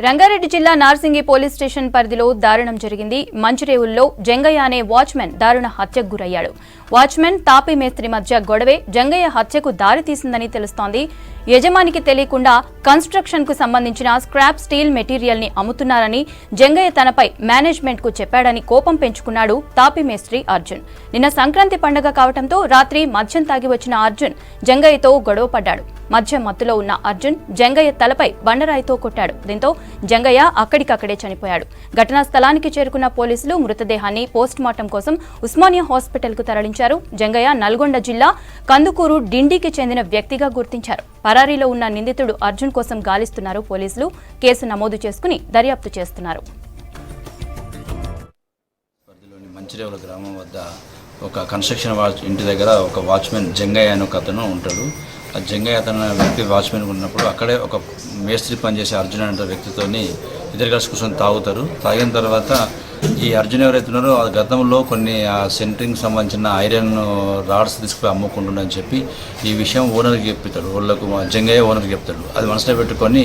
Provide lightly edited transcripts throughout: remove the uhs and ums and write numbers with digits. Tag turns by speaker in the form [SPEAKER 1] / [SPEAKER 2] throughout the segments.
[SPEAKER 1] రంగారెడ్డి జిల్లా Narsingi police station పరిధిలో దారుణం జరిగింది. మంచిరేవుల్లో జంగయ్య అనే వాచ్మెన్ దారుణ హత్యకు గురయ్యాడు. వాచ్మెన్ తాపీ మేస్త్రి మధ్య గొడవే జంగయ్య హత్యకు దారి తీసిందని తెలుస్తోంది. యజమానికి తెలియకుండా కన్స్ట్రక్షన్ కు సంబంధించిన స్క్రాప్ స్టీల్ మెటీరియల్ ని అమ్ముతున్నారని జంగయ్య తనపై మేనేజ్మెంట్ కు చెప్పాడని కోపం పెంచుకున్నాడు తాపీ మేస్త్రి అర్జున్. నిన్న సంక్రాంతి పండుగ కావడంతో రాత్రి మద్యం తాగి వచ్చిన అర్జున్ జంగయ్యతో గొడవ పడ్డాడు. మద్యం మత్తులో ఉన్న అర్జున్ జంగయ్య తలపై బండరాయితో కొట్టాడు. దీంతో జంగయ్య అక్కడికక్కడే చనిపోయాడు. ఘటనా స్థలానికి చేరుకున్న పోలీసులు మృతదేహాన్ని పోస్టుమార్టం కోసం ఉస్మానియా హాస్పిటల్ కు తరలించారు. జంగయ్య నల్గొండ జిల్లా కందుకూరు డిండికి చెందిన వ్యక్తిగా గుర్తించారు. పరారీలో ఉన్న నిందితుడు అర్జున్ కోసం గాలిస్తున్నారు పోలీసులు. కేసు నమోదు చేసుకుని దర్యాప్తు చేస్తున్నారు.
[SPEAKER 2] మంచిరేవుల గ్రామం వద్ద ఒక కన్స్ట్రక్షన్ ఇంటి దగ్గర ఒక వాచ్మెన్ జంగయ్య అనే ఒక అతను ఉంటాడు. ఆ జంగయ్య అతను వ్యక్తి వాచ్మెన్ ఉన్నప్పుడు అక్కడే ఒక మేస్త్రి పనిచేసే అర్జున్ అనే వ్యక్తితోని ఇద్దరు కలిసి కూర్చొని తాగుతారు. తాగిన తర్వాత ఈ అర్జున్ ఎవరైతే ఉన్నారో ఆ గతంలో కొన్ని ఆ సెంటరింగ్ సంబంధించిన ఐరన్ రాడ్స్ తీసుకుపోయి అమ్ముకుంటుండని చెప్పి ఈ విషయం ఓనర్కి చెప్తాడు. వాళ్ళకు జంగయ్య ఓనర్కి చెప్తాడు. అది మనసులో పెట్టుకొని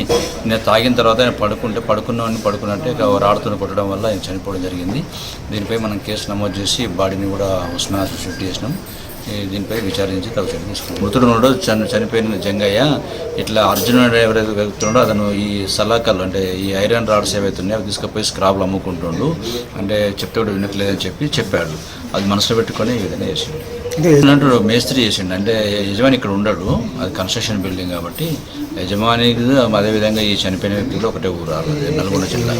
[SPEAKER 2] నేను తాగిన తర్వాత ఆయన పడుకున్నట్టే రాడుతో కొట్టడం వల్ల ఆయన చనిపోవడం జరిగింది. దీనిపై మనం కేసు నమోదు చేసి బాడీని కూడా ఉస్మానియా షిఫ్ట్ చేసినాం. దీనిపై విచారించి తగుచర్య తీసుకున్నాం. మృతుడు చనిపోయిన జంగయ్య ఇట్లా అర్జున్ ఎవరైతే వెళ్తున్నాడో అతను ఈ సలాకలు అంటే ఈ ఐరన్ రాడ్స్ ఏవైతే ఉన్నాయో అవి తీసుకుపోయి స్క్రాప్లు అమ్ముకుంటుండు. అంటే చెప్తాడు వినట్లేదని చెప్పాడు. అది మనసులో పెట్టుకొని ఈ విధంగా చేసిండు. అంటాడు మేస్త్రి చేసిండు. అంటే యజమాని ఇక్కడ ఉండడు, అది కన్స్ట్రక్షన్ బిల్డింగ్ కాబట్టి యజమానికి అదేవిధంగా ఈ చనిపోయిన వ్యక్తులు ఒకటే ఊరు నల్గొండ జిల్లా.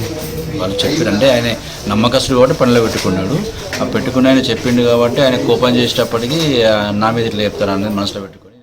[SPEAKER 2] వాళ్ళు చెప్పారంటే ఆయన నమ్మకస్తుడు కాబట్టి పనిలో పెట్టుకున్నాడు. ఆ పెట్టుకుని ఆయన చెప్పిండు కాబట్టి ఆయన కోపం చేసేటప్పటికి నా మీద ఇట్లా చెప్తారు అనేది మనసులో పెట్టుకున్నాడు.